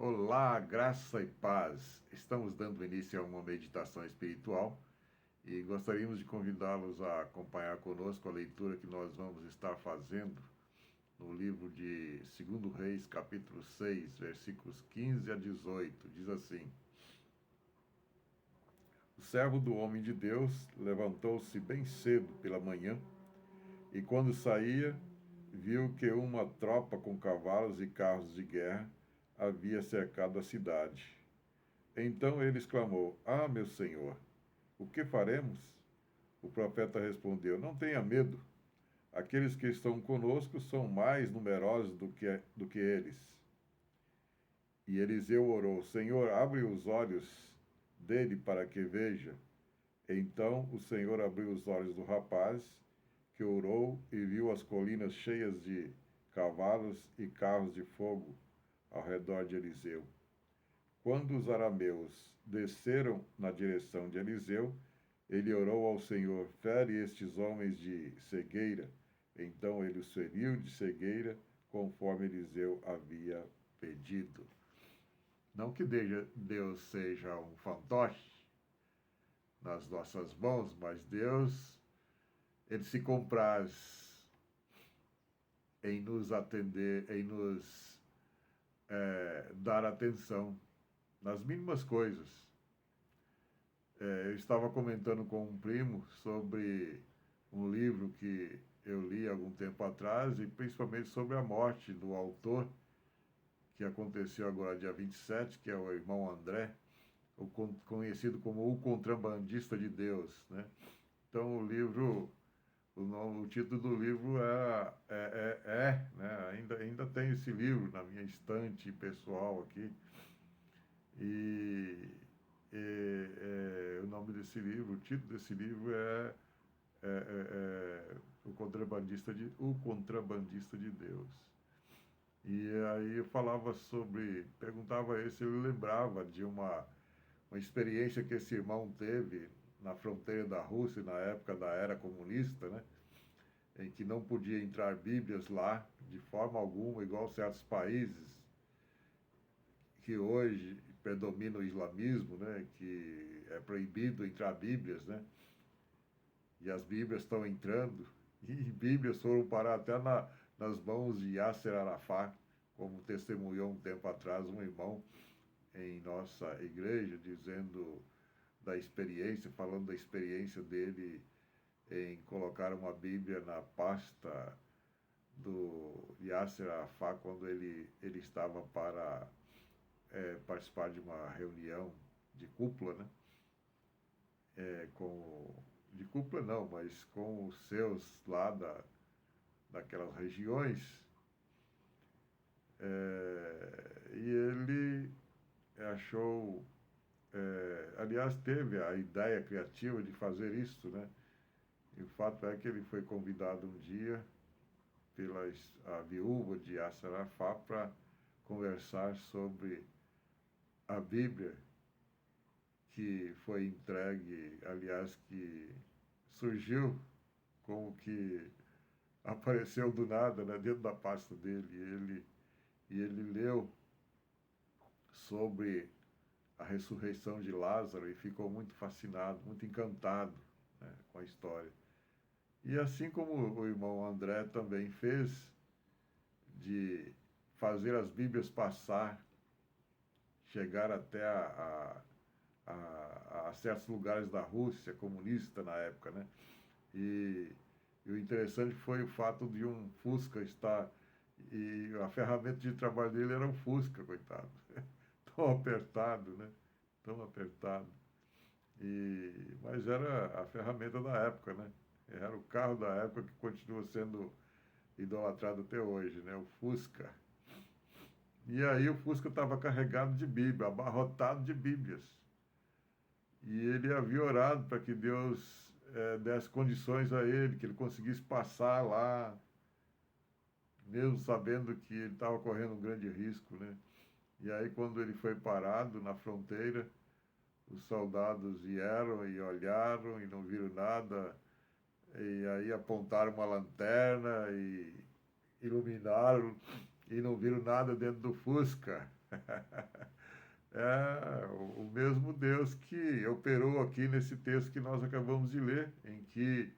Olá, graça e paz. Estamos dando início a uma meditação espiritual e gostaríamos de convidá-los a acompanhar conosco a leitura que nós vamos estar fazendo no livro de 2 Reis, capítulo 6, versículos 15 a 18. Diz assim: O servo do homem de Deus levantou-se bem cedo pela manhã e, quando saía, viu que uma tropa com cavalos e carros de guerra havia cercado a cidade. Então ele exclamou: Ah, meu senhor, o que faremos? O profeta respondeu: Não tenha medo. Aqueles que estão conosco são mais numerosos do que eles. E Eliseu orou: Senhor, abre os olhos dele para que veja. Então o Senhor abriu os olhos do rapaz, que orou e viu as colinas cheias de cavalos e carros de fogo ao redor de Eliseu. Quando os arameus desceram na direção de Eliseu, ele orou ao Senhor: Fere estes homens de cegueira. Então ele os feriu de cegueira, conforme Eliseu havia pedido. Não que Deus seja um fantoche nas nossas mãos, mas Deus, ele se compraz em nos atender, em nos dar atenção nas mínimas coisas. Eu estava comentando com um primo sobre um livro que eu li há algum tempo atrás, e principalmente sobre a morte do autor, que aconteceu agora dia 27, que é o irmão André, conhecido como O Contrabandista de Deus, né? Então o livro, o título do livro né? Ainda tem esse livro na minha estante pessoal aqui. O nome desse livro, o título desse livro O Contrabandista de Deus. E aí eu perguntava a ele se ele lembrava de uma experiência que esse irmão teve na fronteira da Rússia, na época da era comunista, né? Em que não podia entrar Bíblias lá de forma alguma, igual certos países que hoje predomina o islamismo, né, que é proibido entrar Bíblias, né, e as Bíblias estão entrando, e Bíblias foram parar até nas mãos de Yasser Arafat, como testemunhou um tempo atrás um irmão em nossa igreja, falando da experiência dele em colocar uma Bíblia na pasta do Yasser Arafat quando ele estava para participar de uma reunião de cúpula, né? De cúpula não, mas com os seus lá daquelas regiões. E ele achou, aliás, teve a ideia criativa de fazer isso, né? E o fato é que ele foi convidado um dia pela a viúva de Yasser Arafat para conversar sobre a Bíblia que foi entregue, aliás, que surgiu como que apareceu do nada, né, dentro da pasta dele. E ele leu sobre a ressurreição de Lázaro e ficou muito fascinado, muito encantado, né, com a história. E assim como o irmão André também fez, de fazer as Bíblias chegar até a certos lugares da Rússia comunista na época, né? E o interessante foi o fato de um Fusca estar... E a ferramenta de trabalho dele era um Fusca, coitado. Tão apertado, né? Tão apertado. Mas era a ferramenta da época, né? Era o carro da época que continua sendo idolatrado até hoje, né? O Fusca. E aí o Fusca estava carregado de Bíblia, abarrotado de Bíblias. E ele havia orado para que Deus desse condições a ele, que ele conseguisse passar lá, mesmo sabendo que ele estava correndo um grande risco, né? E aí, quando ele foi parado na fronteira, os soldados vieram e olharam e não viram nada, e aí apontaram uma lanterna e iluminaram, e não viram nada dentro do Fusca. É o mesmo Deus que operou aqui nesse texto que nós acabamos de ler, em que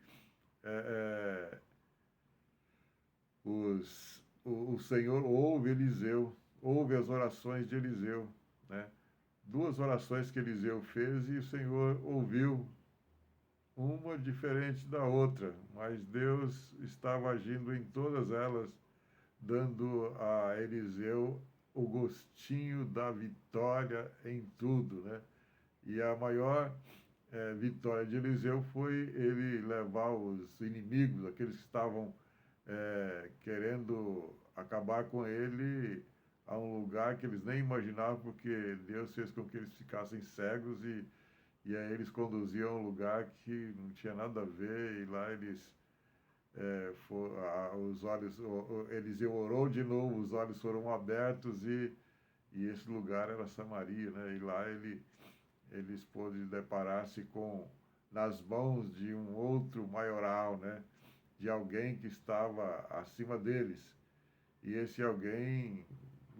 é, o Senhor ouve Eliseu, ouve as orações de Eliseu, né? Duas orações que Eliseu fez e o Senhor ouviu, uma diferente da outra, mas Deus estava agindo em todas elas, dando a Eliseu o gostinho da vitória em tudo, né? E a maior vitória de Eliseu foi ele levar os inimigos, aqueles que estavam querendo acabar com ele, a um lugar que eles nem imaginavam, porque Deus fez com que eles ficassem cegos e aí eles conduziam a um lugar que não tinha nada a ver, e lá eles os olhos, Eliseu orou de novo, os olhos foram abertos e esse lugar era Samaria, né? E lá eles pôde deparar-se com, nas mãos de um outro maioral, né? De alguém que estava acima deles. E esse alguém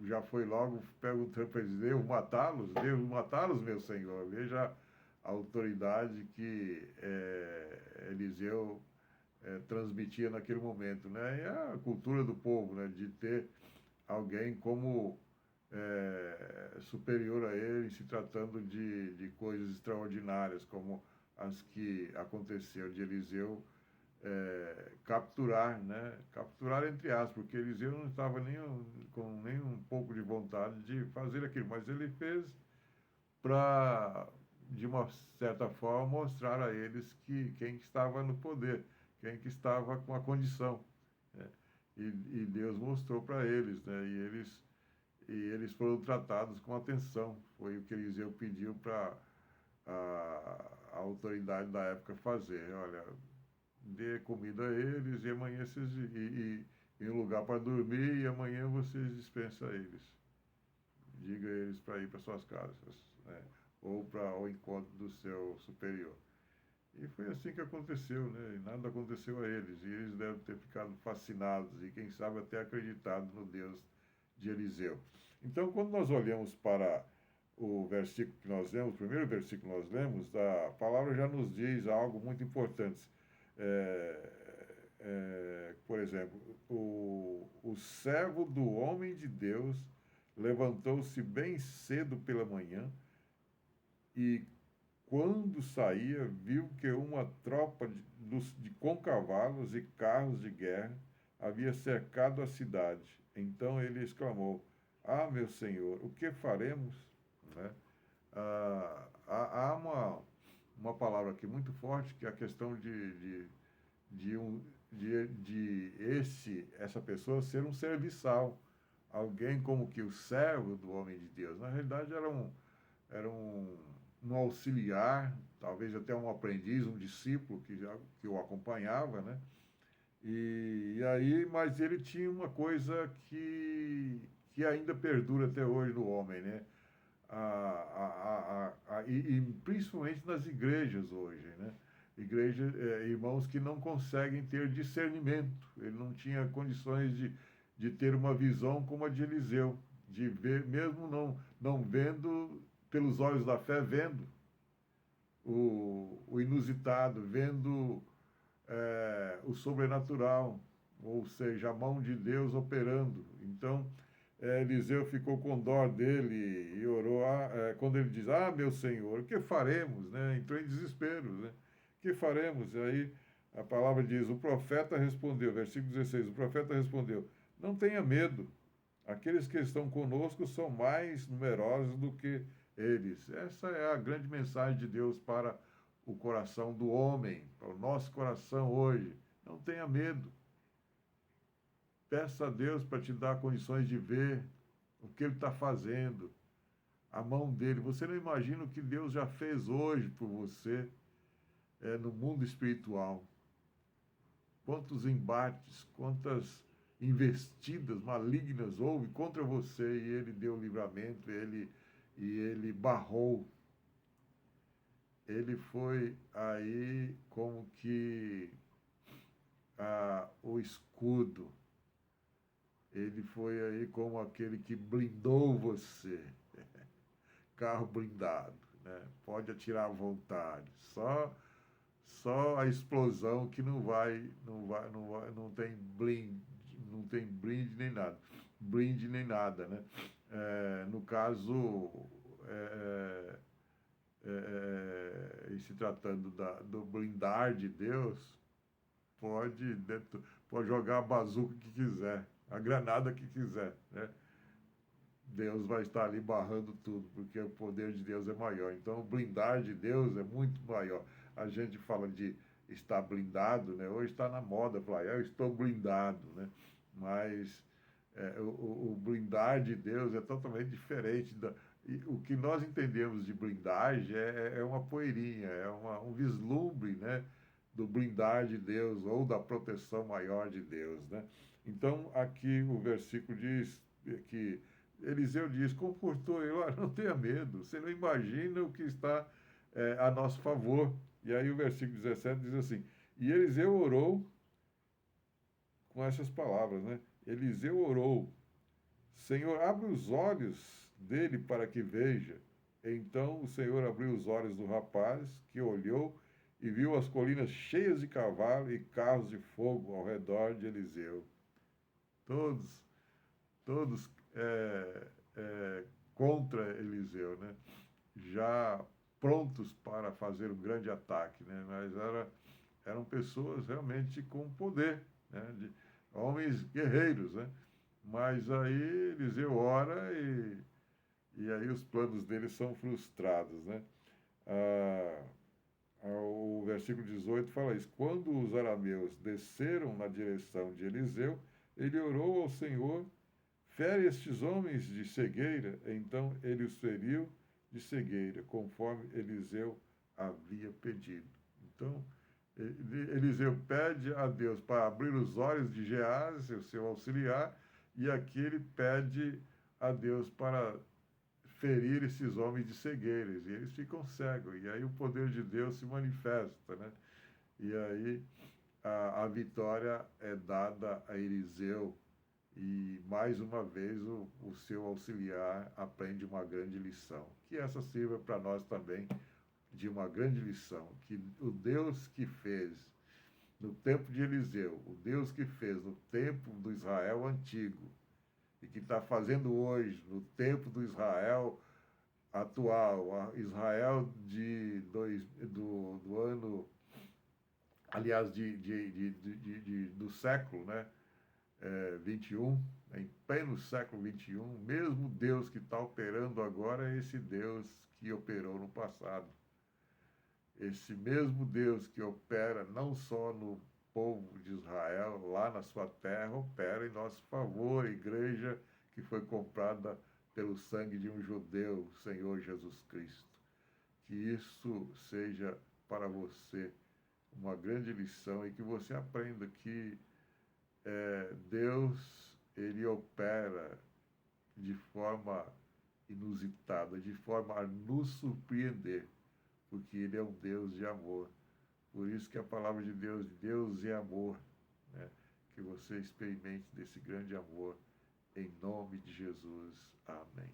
já foi logo perguntando para eles: devo matá-los, meu senhor? Veja a autoridade que Eliseu transmitia naquele momento, né? E a cultura do povo, né? De ter alguém como superior a ele, se tratando de coisas extraordinárias, como as que aconteceu de Eliseu capturar, né? Capturar entre aspas, porque Eliseu não estava com nem um pouco de vontade de fazer aquilo, mas ele fez para, de uma certa forma, mostrar a eles que quem estava no poder, quem que estava com a condição, né? E Deus mostrou para eles, né? E eles foram tratados com atenção. Foi o que Eliseu pediu para a autoridade da época fazer. Olha, dê comida a eles e amanhã vocês e um lugar para dormir e amanhã vocês dispensam a eles. Diga a eles para ir para suas casas, né? Ou para o encontro do seu superior. E foi assim que aconteceu, né? E nada aconteceu a eles. E eles devem ter ficado fascinados e, quem sabe, até acreditado no Deus de Eliseu. Então, quando nós olhamos para o versículo que nós lemos, o primeiro versículo que nós lemos, a palavra já nos diz algo muito importante. Por exemplo, o servo do homem de Deus levantou-se bem cedo pela manhã e, quando saía, viu que uma tropa com cavalos e carros de guerra havia cercado a cidade. Então ele exclamou: Ah, meu senhor, o que faremos? Né? Há uma palavra aqui muito forte, que é a questão de essa pessoa ser um serviçal, alguém como que o servo do homem de Deus. Na realidade, era um auxiliar, talvez até um aprendiz, um discípulo que o acompanhava, né? E aí, mas ele tinha uma coisa que ainda perdura até hoje no homem, né? E principalmente nas igrejas hoje, né? Igrejas, irmãos que não conseguem ter discernimento. Ele não tinha condições de ter uma visão como a de Eliseu, de ver, mesmo não vendo pelos olhos da fé, vendo o inusitado, vendo o sobrenatural, ou seja, a mão de Deus operando. Então, Eliseu ficou com dó dele e orou. Quando ele diz: Ah, meu Senhor, o que faremos? Né? Entrou em desespero. Né? O que faremos? E aí a palavra diz: o profeta respondeu, versículo 16: o profeta respondeu: Não tenha medo, aqueles que estão conosco são mais numerosos do que eles. Essa é a grande mensagem de Deus para o coração do homem, para o nosso coração hoje. Não tenha medo. Peça a Deus para te dar condições de ver o que Ele está fazendo, a mão dele. Você não imagina o que Deus já fez hoje por você no mundo espiritual. Quantos embates, quantas investidas malignas houve contra você e Ele deu livramento, ele barrou. Ele foi aí como que o escudo. Ele foi aí como aquele que blindou você, carro blindado, né? Pode atirar à vontade, só a explosão que não tem blinde nem nada, né? No caso, é, em se tratando do blindar de Deus, pode, pode jogar a bazuca que quiser, a granada que quiser, né? Deus vai estar ali barrando tudo, porque o poder de Deus é maior. Então, o blindar de Deus é muito maior. A gente fala de estar blindado, né? Hoje está na moda falar, eu estou blindado, né? Mas o blindar de Deus é totalmente diferente e o que nós entendemos de blindagem é uma poeirinha, um vislumbre, né, do blindar de Deus ou da proteção maior de Deus, né? Então, aqui o versículo diz que Eliseu diz, confortou ele, olha, não tenha medo, você não imagina o que está a nosso favor. E aí o versículo 17 diz assim, e Eliseu orou com essas palavras, né? Eliseu orou, Senhor, abre os olhos dele para que veja. Então o Senhor abriu os olhos do rapaz, que olhou e viu as colinas cheias de cavalo e carros de fogo ao redor de Eliseu. Todos, todos contra Eliseu, né? Já prontos para fazer um grande ataque, né? Mas eram pessoas realmente com poder, né? Homens guerreiros, né? Mas aí Eliseu ora e aí os planos dele são frustrados, né? O versículo 18 fala isso. Quando os arameus desceram na direção de Eliseu, ele orou ao Senhor, fere estes homens de cegueira. Então ele os feriu de cegueira, conforme Eliseu havia pedido. Então, Eliseu pede a Deus para abrir os olhos de Gease, o seu auxiliar, e aqui ele pede a Deus para ferir esses homens de cegueiras, e eles ficam cegos, e aí o poder de Deus se manifesta, né? E aí a vitória é dada a Eliseu, e mais uma vez o seu auxiliar aprende uma grande lição. Que essa sirva para nós também de uma grande lição, que o Deus que fez no tempo de Eliseu, o Deus que fez no tempo do Israel antigo, e que está fazendo hoje, no tempo do Israel atual, Israel do ano, aliás, do século, né? 21, em pleno século 21, mesmo Deus que está operando agora é esse Deus que operou no passado. Esse mesmo Deus que opera não só no povo de Israel, lá na sua terra, opera em nosso favor, a igreja que foi comprada pelo sangue de um judeu, Senhor Jesus Cristo. Que isso seja para você uma grande lição e que você aprenda que Deus, ele opera de forma inusitada, de forma a nos surpreender, porque ele é um Deus de amor. Por isso que a palavra de Deus é amor, né? Que você experimente desse grande amor, em nome de Jesus. Amém.